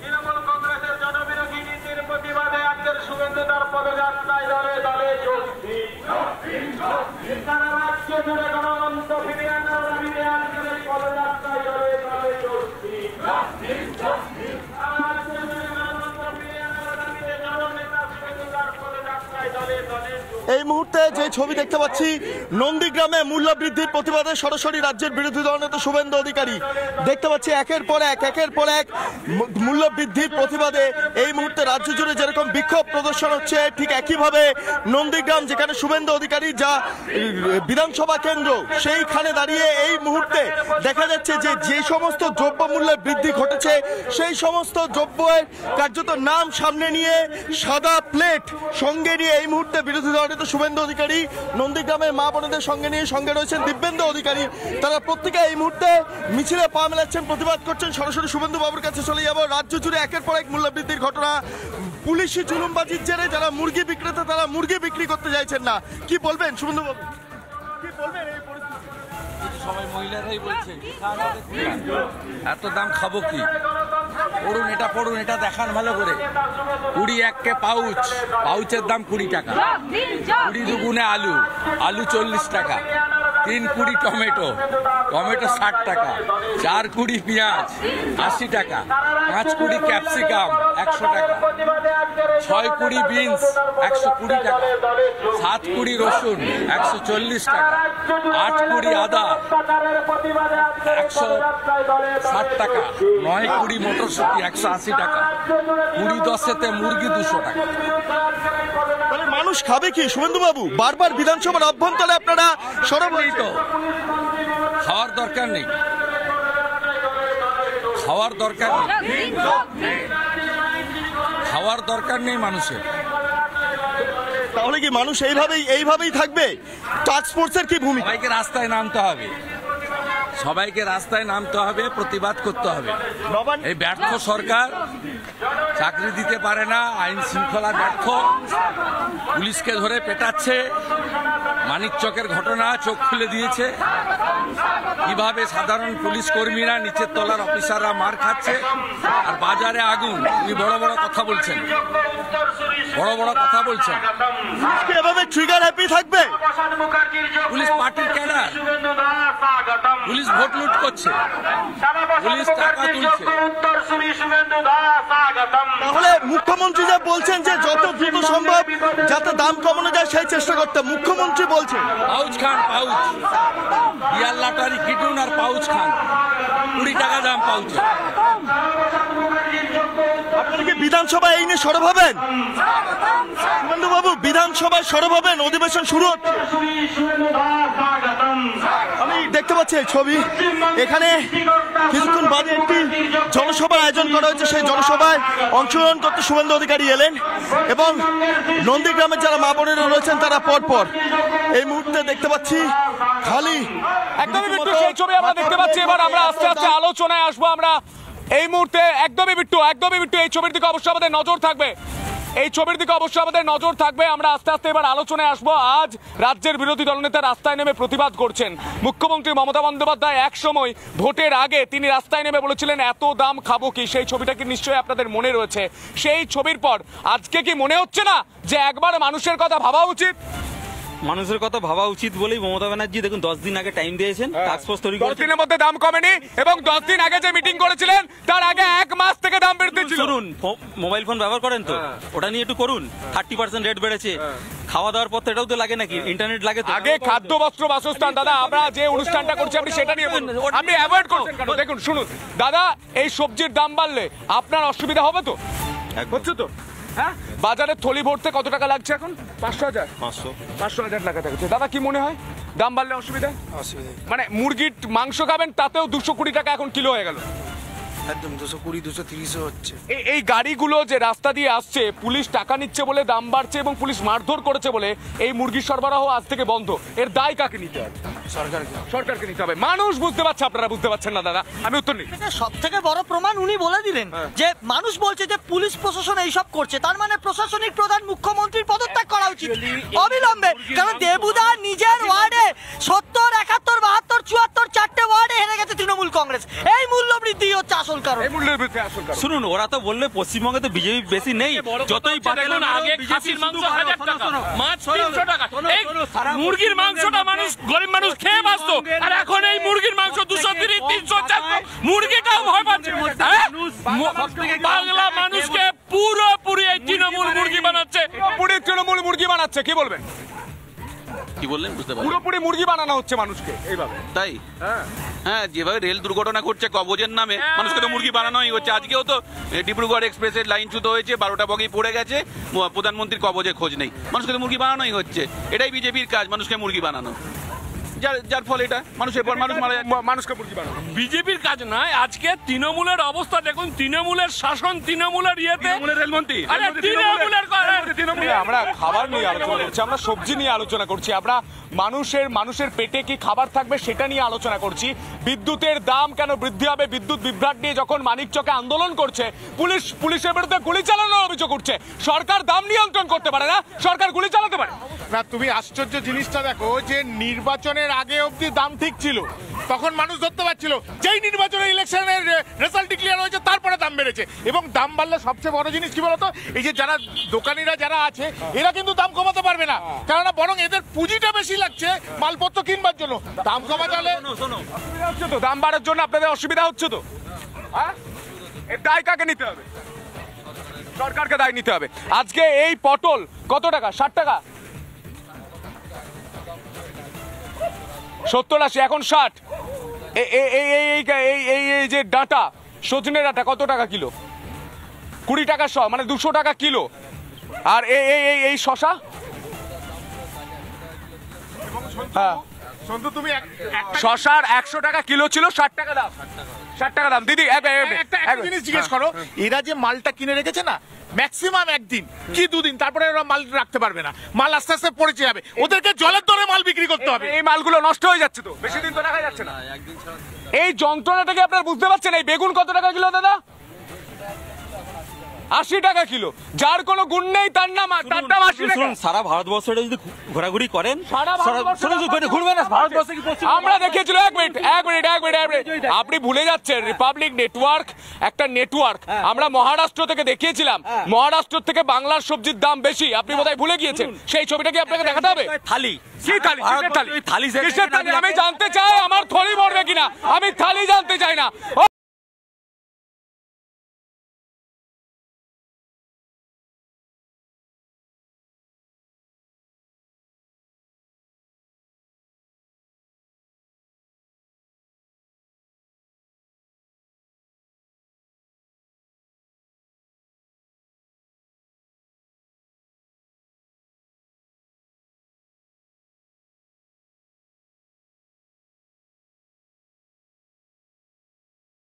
তৃণমূল কংগ্রেসের জনবিরোধী নীতির প্রতিবাদে আজকের শুভেন্দুদার পদযাত্রায় দলে দলে চলছি। সারা রাজ্য জুড়ে গণতন্ত্র ফিরিয়ে আনার দাবিতে আজকের এই পদযাত্রায় দলে দলে চলছি। সারা রাজ্য জুড়ে গণতন্ত্র ফিরিয়ে আনার দাবিতে জননেতা শুভেন্দুদার পদযাত্রায় দলে দলে এই মুহূর্তে যে ছবি দেখতে পাচ্ছি, নন্দীগ্রামে মূল্য বৃদ্ধির প্রতিবাদে সরাসরি রাজ্যের বিরোধী দলনেতা শুভেন্দু অধিকারী দেখতে পাচ্ছি একের পর এক মূল্য বৃদ্ধির প্রতিবাদে এই মুহূর্তে রাজ্য জুড়ে যেরকম বিক্ষোভ প্রদর্শন হচ্ছে, ঠিক একইভাবে নন্দীগ্রাম যেখানে শুভেন্দু অধিকারী যা বিধানসভা কেন্দ্র, সেইখানে দাঁড়িয়ে এই মুহূর্তে দেখা যাচ্ছে যে যে সমস্ত দ্রব্যমূল্যের বৃদ্ধি ঘটেছে সেই সমস্ত দ্রব্যের কার্যত নাম সামনে নিয়ে সাদা প্লেট সঙ্গে নিয়ে এই মুহূর্তে বিরোধী দলনেতা শুভেন্দু অধিকারী নন্দীগ্রামের মা বোনদের সঙ্গে রয়েছেন দিব্যেন্দু অধিকারী। তারা প্রত্যেকে এই মুহূর্তে মিছিলে পা মেলাচ্ছেন, প্রতিবাদ করছেন। সরাসরি শুভেন্দু বাবুর কাছে চলে যাব। রাজ্য জুড়ে একের পর এক মূল্যবৃদ্ধির ঘটনা, পুলিশি জুলুমবাজির জেরে যারা মুরগি বিক্রেতা তারা মুরগি বিক্রি করতে চাইছেন না। কি বলবেন শুভেন্দু বাবু, কি বলবেন এই পরিস্থিতি? সবাই মহিলারাই বলছে এত দাম খাবো কি, পড়ুন এটা দেখান ভালো করে। 20 এককে পাউচের দাম 20 টাকা, 20 দুগুণে আলু 40 টাকা, 3 টমেটো 60 টাকা, 4 পেঁয়াজ 80 টাকা, 5 ক্যাপসিকাম 100 টাকা, 6 বিনস 120 টাকা, 7 রসুন 140 টাকা, 8 আদা 160 টাকা, 9 মটরশুঁটি 180 টাকা, 10 মুরগি 200 টাকা। মানুষ খাবে কি শুভেন্দু বাবু? বারবার বিধানসভার অভ্যন্তরে আপনারা সরবরাহ তো খাওয়ার দরকার নেই, খাওয়ার দরকার নেই মানুষের। তাহলে কি মানুষ এইভাবেই থাকবে? টাস্ক ফোর্সের কি ভূমিকা? সবাইকে রাস্তায় নামতে হবে, প্রতিবাদ করতে হবে। এই ব্যর্থ সরকার চাকরি দিতে পারে না, আইন শৃঙ্খলা ব্যর্থ, পুলিশকে ধরে পেটাচ্ছে, মানিকচকের ঘটনা চোখ খুলে দিয়েছে কিভাবে সাধারণ পুলিশ কর্মীরা নিচের তলার অফিসাররা মার খাচ্ছে আর বাজারে আগুন। উনি বড় বড় কথা বলছেন। এভাবে ট্রিগার হ্যাপি থাকবে পুলিশ পার্টির ক্যাডার, পুলিশ ভোট লুট করছে, পুলিশ টাকা তুলছে। তাহলে মুখ্যমন্ত্রী যা বলছেন যে যত দ্রুত সম্ভব যাতে দাম কমানো যায় সেই চেষ্টা করতে, মুখ্যমন্ত্রী বলছেন পাউচ খান, বিয়ার লাটারি কিটুন আর পাউচ খান, 20 টাকা দাম পাউচ। আপনারা কি বিধানসভায় এই নিয়ে সরব হবেন? শুভেন্দু বাবু, বিধানসভায় সরব হবেন? অধিবেশন শুরু হচ্ছে। আমি দেখতে পাচ্ছি এই ছবি, এখানে কিছুক্ষণ বাদে একটি জনসভার আয়োজন করা হয়েছে। সেই জনসভায় অংশগ্রহণ করতে শুভেন্দু অধিকারী এলেন এবং নন্দীগ্রামের যারা মা বোনেরা রয়েছেন তারা পরপর এই মুহূর্তে দেখতে পাচ্ছি খালি একদমই বিট্টু সেই ছবি আমরা দেখতে পাচ্ছি। এবার আমরা আস্তে আস্তে আলোচনায় আসবো। আমরা এই মুহূর্তে একদমই বিট্টু এই ছবির দিকে অবশ্যই আমাদের নজর থাকবে, আমরা আস্তে আস্তে এবার আলোচনায় আসবো। আজ রাজ্যের বিরোধী দলনেতা রাস্তায় নেমে প্রতিবাদ করছেন। মুখ্যমন্ত্রী মমতা বন্দ্যোপাধ্যায় এক সময় ভোটের আগে তিনি রাস্তায় নেমে বলেছিলেন এত দাম খাবো কি, সেই ছবিটা কি নিশ্চয়ই আপনাদের মনে রয়েছে। সেই ছবির পর আজকে কি মনে হচ্ছে না যে একবার মানুষের কথা ভাবা উচিত? মানুষের কথা ভাবা উচিত বলেই মমতা ব্যানার্জি দেখুন 10 দিন আগে টাইম দিয়েছেন, টাস্ক ফোর্স তৈরি করেছেন। 10 দিনের মধ্যে দাম কমেনি এবং 10 দিন আগে যে মিটিং করেছিলেন তার আগে 1 মাস থেকে দাম বৃদ্ধি ছিল। শুনুন, মোবাইল ফোন ব্যবহার করেন তো, ওটা নিয়ে একটু করুন। 30% রেট বেড়েছে। খাওয়া দাওয়ার পর এটাও তো লাগে নাকি? ইন্টারনেট লাগে তো। আগে খাদ্য বস্ত্র বাসস্থান, দাদা আমরা যে অনুষ্ঠানটা করছি আপনি সেটা নিয়ে বলুন, আপনি অ্যাভয়েড করছেন কেন? দেখুন শুনুন দাদা, এই সবজির দাম বাড়লে আপনার অসুবিধা হবে তো? হচ্ছে তো? হ্যাঁ, বাজারে থলি ভরতে কত টাকা লাগছে এখন? 500,000 টাকা থাকছে। দাদা কি মনে হয় দাম বাড়লে অসুবিধা? মানে মুরগির মাংস খাবেন তাতেও 220 টাকা এখন কিলো হয়ে গেল। একদম 220-230 হচ্ছে। এই গাড়িগুলো যে রাস্তা দিয়ে আসছে, পুলিশ টাকা নিচ্ছে বলে দাম বাড়ছে এবং পুলিশ মারধর করেছে বলে এই মুরগির সরবরাহ আজ থেকে বন্ধ। এর দায় কাকে নিতে হবে? সরকারকে নিতে হবে। মানুষ বুঝতে পারছে, আপনারা বুঝতে পারছেন না দাদা। আমি উত্তর নিই। সব থেকে বড় প্রমাণ উনি বলে দিলেন যে মানুষ বলছে যে পুলিশ প্রশাসন এইসব করছে, তার মানে প্রশাসনিক প্রধান মুখ্যমন্ত্রীর পদত্যাগ করা উচিত অবিলম্বে। কারণ দেবুদা নিজের ওয়ার্ডে 70, 71, 72 74 ওয়ার্ডে হেরে গেছে তৃণমূল কংগ্রেস। এই মূল্য বৃদ্ধি হচ্ছে আসল কারণ। এই মূল্যের বৃদ্ধি আসল কারণ। শুনুন, ওরা তো বললে পশ্চিমবঙ্গে তো বিজেপি বেশি নেই, যতই দেখুন আগে খাসির মাংস 1000 টাকা, মাছ 300 টাকা, এই মুরগির মাংসটা মানুষ গরিব মানুষ খেয়ে বাঁচতো, আর এখন এই মুরগির মাংস 230, 300, 400, মুরগিটাও ভয় পাচ্ছে। বাংলা মানুষকে পুরোপুরি এই তৃণমূল মুরগি বানাচ্ছে। পুরোপুরি তৃণমূল মুরগি বানাচ্ছে, কি বলবেন? কি বললেন বুঝতে পারলাম। পুরোপুরি মুরগি বানানো হচ্ছে মানুষকে এইভাবে। তাই হ্যাঁ, যেভাবে রেল দুর্ঘটনা করছে কবজের নামে, মানুষকে তো মুরগি বানানোই হচ্ছে। আজকেও তো ডিব্রুগড় এক্সপ্রেসের লাইন চ্যুত হয়েছে, 12টা বগি পড়ে গেছে, প্রধানমন্ত্রীর কবজের খোঁজ নেই। মানুষকে তো মুরগি বানানোই হচ্ছে। এটাই বিজেপির কাজ, মানুষকে মুরগি বানানো। যার ফলে এটা মানুষের পর মানুষ মারা যাচ্ছে। মানুষকে মুরগি বানানো বিজেপির কাজ নয়। আজকে তৃণমূলের অবস্থা দেখুন, তৃণমূলের শাসন, তৃণমূলের ইয়েতে রেলমন্ত্রী, আরে তৃণমূলের আমরা খাবার নিয়ে আলোচনা করছি, আমরা সবজি নিয়ে আলোচনা করছি, আমরা মানুষের পেটে কি খাবার থাকবে সেটা নিয়ে আলোচনা করছি। বিদ্যুতের দাম কেন বৃদ্ধি হবে, বিদ্যুৎ বিভ্রাট নিয়ে যখন মানিকচকে আন্দোলন করছে, পুলিশের বিরুদ্ধে গুলি চালানোর অভিযোগ উঠছে। সরকার দাম নিয়ন্ত্রণ করতে পারে না, সরকার গুলি চালাতে পারে না। তুমি আশ্চর্য জিনিসটা দেখো যে নির্বাচনের আগে অবধি দাম ঠিক ছিল, তখন মানুষ ধরতে পারছিল। যেই নির্বাচনের ইলেকশনের রেজাল্ট ডিক্লেয়ার হয়েছে তারপরে দাম বেড়েছে। এবং দাম বাড়লে সবচেয়ে বড় জিনিস কি বলতো, এই যে যারা দোকানিরা যারা আছে এরা কিন্তু দাম কমাতে পারবে না, কেননা বরং এদের পুঁজিটা বেশি লাগছে মালপত্র কিনবার জন্য। দাম কমাতে হলে হচ্ছে তো, দাম বাড়ার জন্য আপনাদের অসুবিধা হচ্ছে তো, হ্যাঁ? এর দায় কাকে নিতে হবে? সরকারকে দায় নিতে হবে। আজকে এই পটল কত টাকা? 60 টাকা, 70-80, এখন 60। এই যে ডাঁটা, সজনে ডাঁটা কত টাকা কিলো? 20 টাকা শ, মানে 200 টাকা কিলো। আর এই শশা, হ্যাঁ সন্তু তুমি শশার 100 টাকা কিলো ছিল, 60 টাকা দাম। 60 টাকা দাম। দিদি একটা জিনিস জিজ্ঞেস করো, এরা যে মালটা কিনে রেখেছে না, ম্যাক্সিমাম একদিন কি দুদিন, তারপরে ওরা মাল রাখতে পারবে না, মাল আস্তে আস্তে পড়ে যাবে। ওদেরকে জলের দরে মাল বিক্রি করতে হবে। এই মালগুলো নষ্ট হয়ে যাচ্ছে তো, বেশি দিন তো রাখা যাচ্ছে না। এই যন্ত্রণাটাকে আপনারা বুঝতে পারছেন? এই বেগুন কত টাকা কিলো দাদা? 80 টাকা কিলো। যার কোনো গুণ নেই তার নাম 80 টাকা। সারা ভারতবর্ষে যদি ঘোরাঘুরি করেন, ঘুরবেন না ভারতবর্ষে কি পশ্চিম আমরা দেখিয়েছিল। এক মিনিট, আপনি ভুলে যাচ্ছেন রিপাবলিক নেটওয়ার্ক একটা নেটওয়ার্ক। আমরা মহারাষ্ট্র থেকে দেখিয়েছিলাম, মহারাষ্ট্র থেকে বাংলার সবজির দাম বেশি। আপনি বোধহয় ভুলে গিয়েছেন। সেই ছবিটা কি আপনাকে দেখাতে হবে? থালি কি থালি? কিসের থালি? আমি জানতে চাই আমার থলি মরবে কিনা, আমি থালি জানতে চাই না।